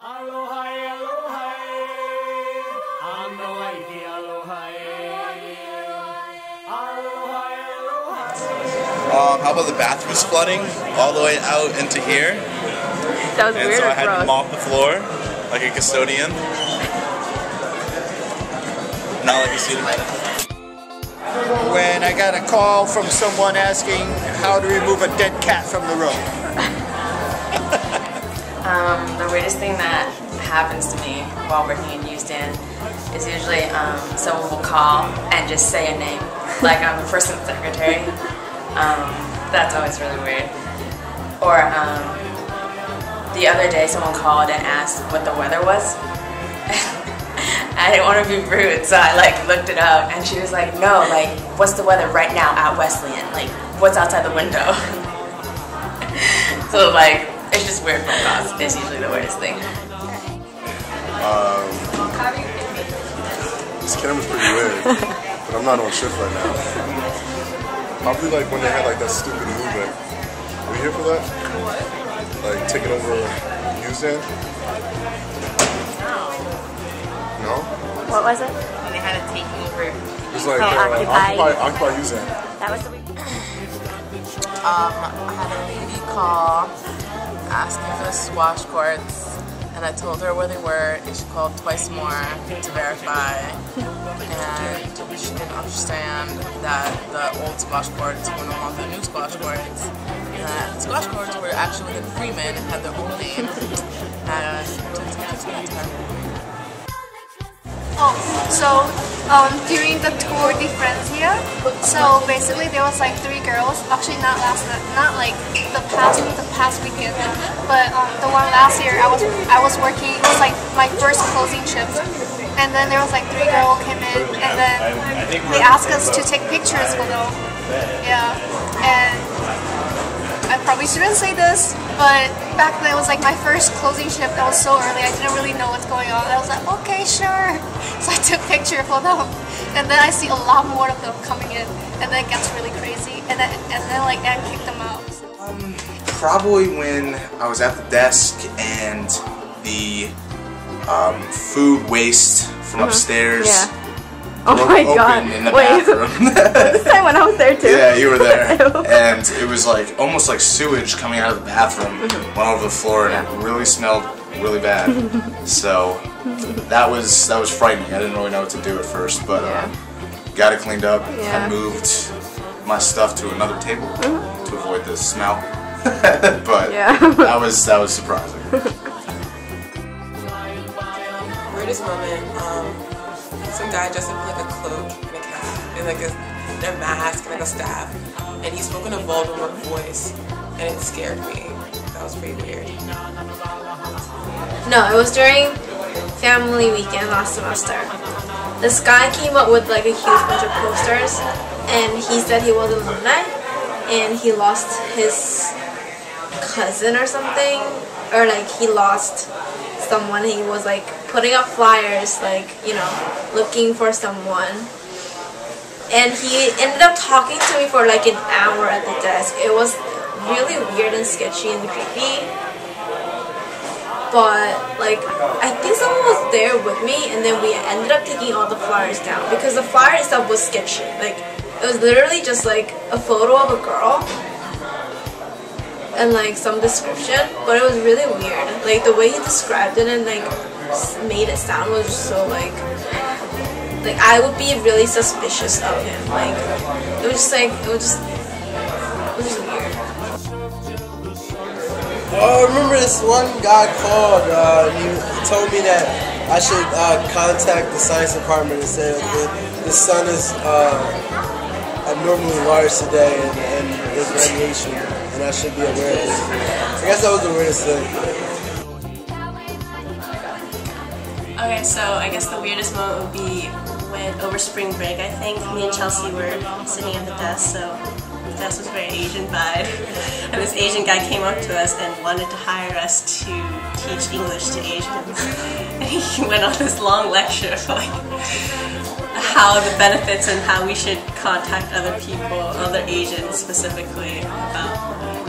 Aloha, aloha, aloha, aloha, aloha. How about the bathrooms flooding all the way out into here? That was and weird. So I had gross. to mop the floor like a custodian. Not like you see them. When I got a call from someone asking how to remove a dead cat from the room. The weirdest thing that happens to me while working in Usdan is usually someone will call and just say a name, like I'm the person's secretary. That's always really weird. Or the other day someone called and asked what the weather was. I didn't want to be rude, so I like looked it up, and she was like, "No, like, what's the weather right now at Wesleyan? Like, what's outside the window?" So like, it's just weird phone calls. It's usually the weirdest thing. This camera's pretty weird, but I'm not on shift right now. Probably like when they had like that stupid movement. Were you here for that? What? Like taking over Usdan? No? What was it? When they had to take over. It's like Occupy Usdan. That was the week. I had a lady call asking for the squash courts, and I told her where they were, and she called twice more to verify, and she didn't understand that the old squash courts were no longer the new squash courts, and that the squash courts were actually within Freeman and had their own name, and during the Tour de Francia, so basically there was like 3 girls, actually not like the past weekend, but the one last year I was working. It was like my first closing shift, and then there was like 3 girls came in, and then they asked us to take pictures for them. Yeah, and I probably shouldn't say this, but back then it was like my first closing shift. That was so early, I didn't really know what's going on. I was like, okay, sure. So I took a picture for them, and then I see a lot more of them coming in, and then it gets really crazy, and then like Anne kicked them out. So. Probably when I was at the desk and the food waste from upstairs. Yeah. Oh my god. In the Wait. bathroom. This time when I was there too. Yeah, you were there. And it was like almost like sewage coming out of the bathroom, went over the floor, and it really smelled really bad. So that was frightening. I didn't really know what to do at first, but got it cleaned up. I moved my stuff to another table to avoid the smell. But that was surprising. weirdest moment, some guy dressed up in like a cloak and a cap and like a mask and like a staff, and he spoke in a Voldemort voice, and it scared me. That was pretty weird. No, it was during family weekend last semester. This guy came up with like a huge bunch of posters, and he said he was an alumni, and he lost his cousin or something, or like he lost someone. He was like putting up flyers, like, you know, looking for someone, and he ended up talking to me for like an hour at the desk. It was really weird and sketchy and creepy, but like I think someone was there with me, and then we ended up taking all the flyers down because the flyer itself was sketchy. Like, it was literally just like a photo of a girl and like some description, but it was really weird. Like the way he described it and like made it sound was just so like I would be really suspicious of him. Like it was just like it was just weird. Oh, I remember this one guy called. He told me that I should contact the science department and say that the sun is abnormally large today and there's radiation, and I should be aware of it. I guess that was the weirdest thing. Okay, so I guess the weirdest moment would be when over spring break, I think, me and Chelsea were sitting at the desk, so the desk was very Asian vibe, and this Asian guy came up to us and wanted to hire us to teach English to Asians. And he went on this long lecture of like how the benefits and how we should contact other people, other Asians specifically, about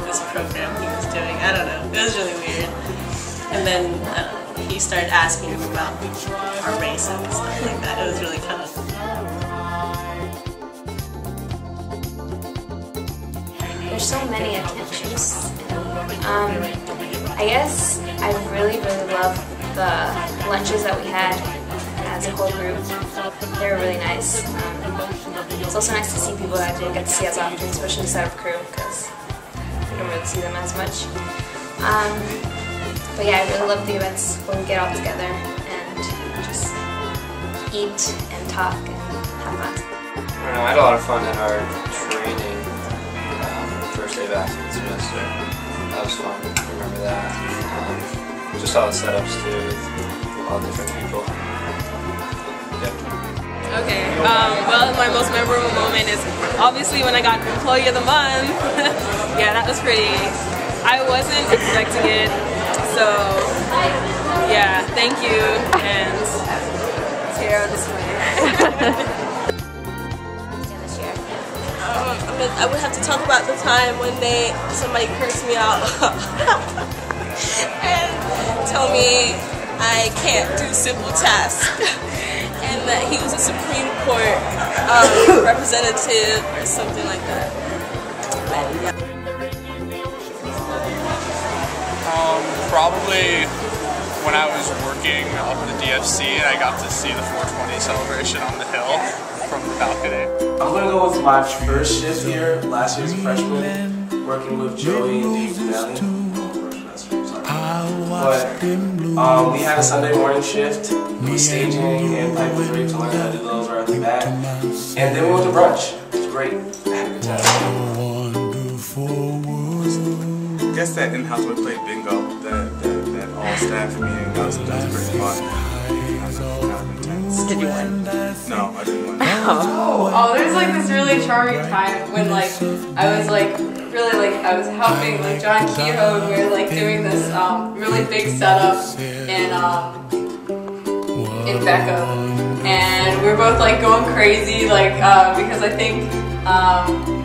this program he was doing. I don't know, it was really weird. And then, I don't know. he started asking him about our race and stuff like that. It was really fun. There's so many attentions. I guess I really love the lunches that we had as a whole group. They were really nice. It's also nice to see people that I didn't get to see as often, especially the set of crew, because I don't really see them as much. But yeah, I really love the events when we get all together and just eat and talk and have fun. I don't know, I had a lot of fun at our training first day back in the semester. That was fun, I remember that. Just all the setups too, with all different people. Yeah. Okay, well, my most memorable moment is obviously when I got Employee of the Month. Yeah, that was pretty. I wasn't expecting it, so yeah, thank you, and here on display. I would have to talk about the time when somebody cursed me out and told me I can't do simple tasks, and that he was a Supreme Court representative or something like that. But, yeah. Probably when I was working up at the DFC and I got to see the 420 celebration on the hill from the balcony. I'm gonna go with my first shift here, last year as a freshman, working with Joey and Dave Valley. But we had a Sunday morning shift with staging and pipe was great to learn how to do those right off the bat. And then we went to brunch. It was great. I had a good time. I guess that in-house we played bingo, that all-staff meeting, that was pretty fun. Did you win? No, I didn't win. Oh, there's like this really charming time when like I was like really like I was helping like John Kehoe and we were like doing this really big setup in Becca, and we were both like going crazy like because I think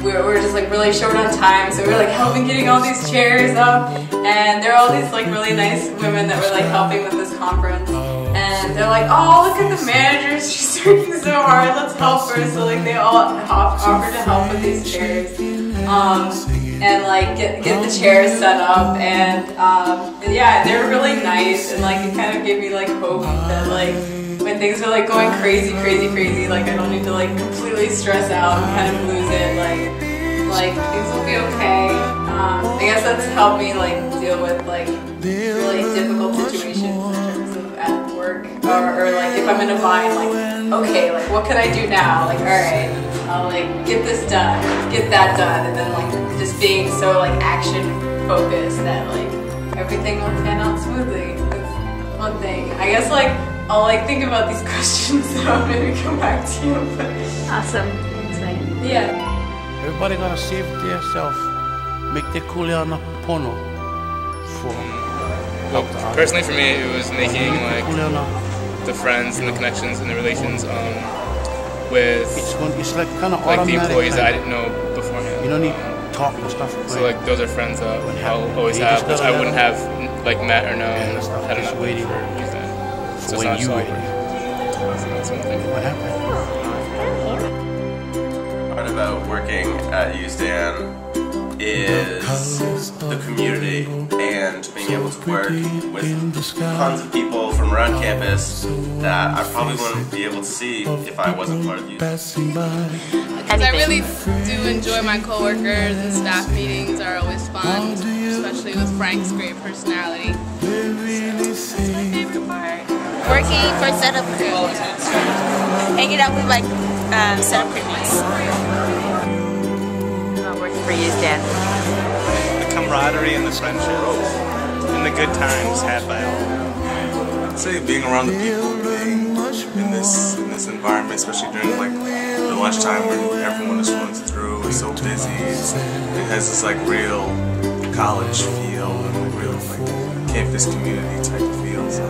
we were just like really short on time, so we were like helping getting all these chairs up, and there were all these like really nice women that were like helping with this conference, and they're like, oh, look at the manager, she's working so hard, let's help her. So like they all offered to help with these chairs and like get the chairs set up, and yeah, they were really nice, and like it kind of gave me like hope that like when things are like going crazy, like I don't need to like completely stress out and kind of lose it, like things will be okay. I guess that's helped me like deal with like really difficult situations in terms of at work, or like if I'm in a bind, like okay, like what can I do now? Like alright, I'll like get this done, get that done, and then like just being so like action focused that like everything will pan out smoothly. That's one thing. I guess like I'll like think about these questions so maybe come back to you. Awesome. Thanks, Megan. Yeah. Everybody gotta save themselves. Make their kuleana pono. Well, personally for me, it was making like the friends and the connections and the relations with it's like kind of like the employees that I didn't know beforehand. You don't need talk and stuff. So like those are friends that I'll always have, which I wouldn't have like met or known had I not waiting for Usdan. So when it's you not waited. That's one thing. What happened? Part about working at Usdan is the community and being able to work with tons of people from around campus that I probably wouldn't be able to see if I wasn't part of Usdan. Because I really do enjoy my coworkers, and staff meetings are always fun, especially with Frank's great personality. That's my favorite part. Working for setup crew. Hanging out with like setup crews. For Usdan. The camaraderie and the friendship and the good times had by all. I'd say being around the people, being in this environment, especially during like the lunchtime when everyone is going through, it's so busy. It has this like real college feel and real like campus community type of feel. So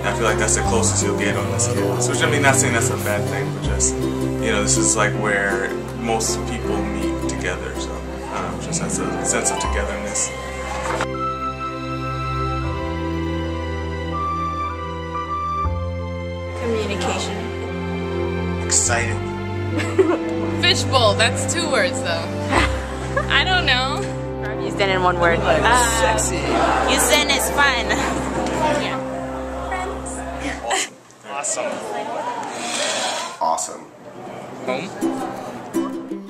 I feel like that's the closest you'll get on this campus. Which I mean, not saying that's a bad thing, but just this is like where most people meet together. So. Just has a sense of togetherness. communication. Exciting. Fishbowl, that's 2 words though. I don't know. Usdan in 1 word. Sexy. Usdan is fun. Yeah. Awesome. Awesome. Home?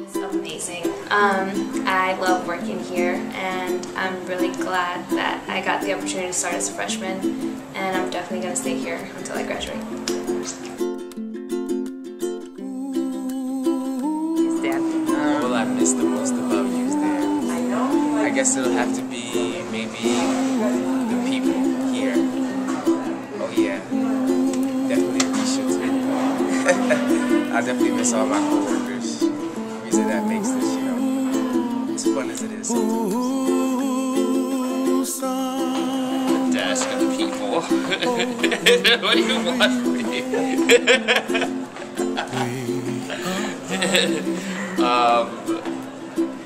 It's amazing. I love working here, and I'm really glad that I got the opportunity to start as a freshman, and I'm definitely going to stay here until I graduate. What will I miss the most about Usdan? I guess it'll have to be maybe the people here. Oh yeah, definitely appreciate it. I definitely miss all my coworkers. The reason that makes this, you know, as fun as it is sometimes. The desk and the people. What do you want from me? I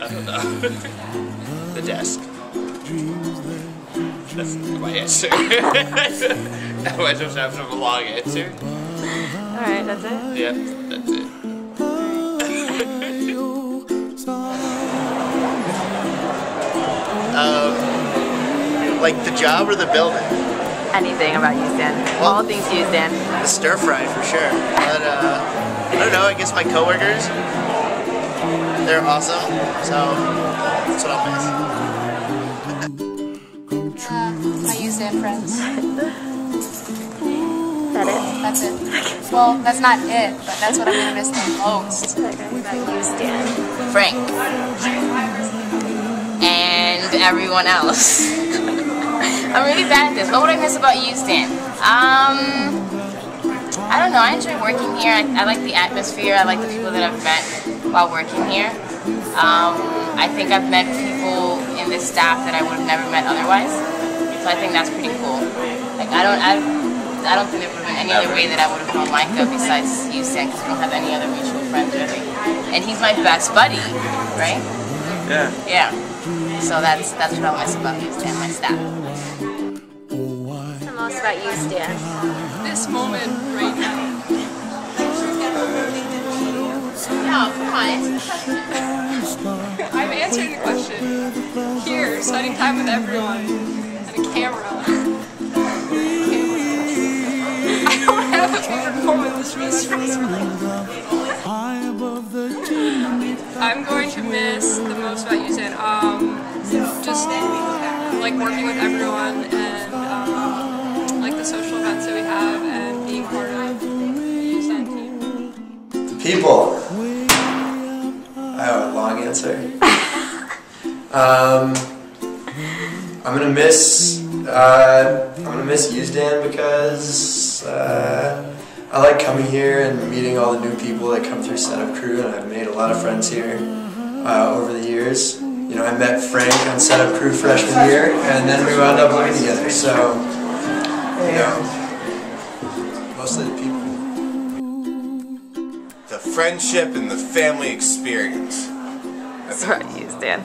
don't know. The desk. That's my answer. Now I just have a long answer. Alright, that's it? Yep, that's it. Like the job or the building? Anything about Usdan. All things Usdan. The stir fry for sure. But I don't know, I guess my coworkers, they're awesome. So that's what I'll miss. My Usdan friends. That it? That's it. Well, that's not it, but that's what I'm gonna miss the most. Usdan. Frank. And everyone else. I'm really bad at this. What would I miss about Usdan? I don't know. I enjoy working here. I like the atmosphere. I like the people that I've met while working here. I think I've met people in this staff that I would have never met otherwise. So I think that's pretty cool. Like I don't think there would have been any other way that I would have known Micah besides Usdan, because we don't have any other mutual friends really. And he's my best buddy, right? Yeah. Yeah. So that's what I miss about Usdan, my staff. What's the most about Usdan? This moment right now. No, come on, answer the question. I'm answering the question. Here, spending time with everyone. And a camera. I don't have a favorite moment. This really stressful. I'm going to miss the most about Usdan. Just like working with everyone and like the social events that we have and being part of the Usdan team. People. I have a long answer. I'm gonna miss Usdan because I like coming here and meeting all the new people that come through Setup Crew, and I've made a lot of friends here over the years. You know, I met Frank on Setup Crew freshman year, and then we wound up living together. So, you know, mostly the people. The friendship and the family experience. That's right, Usdan.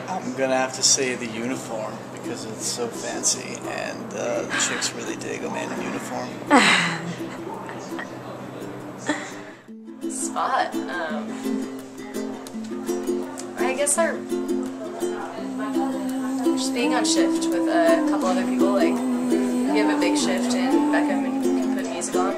I'm gonna have to say the uniform because it's so fancy, and the chicks really dig a man in uniform. Spot. I guess just being on shift with a couple other people. Like, we have a big shift in Beckham and you can put music on.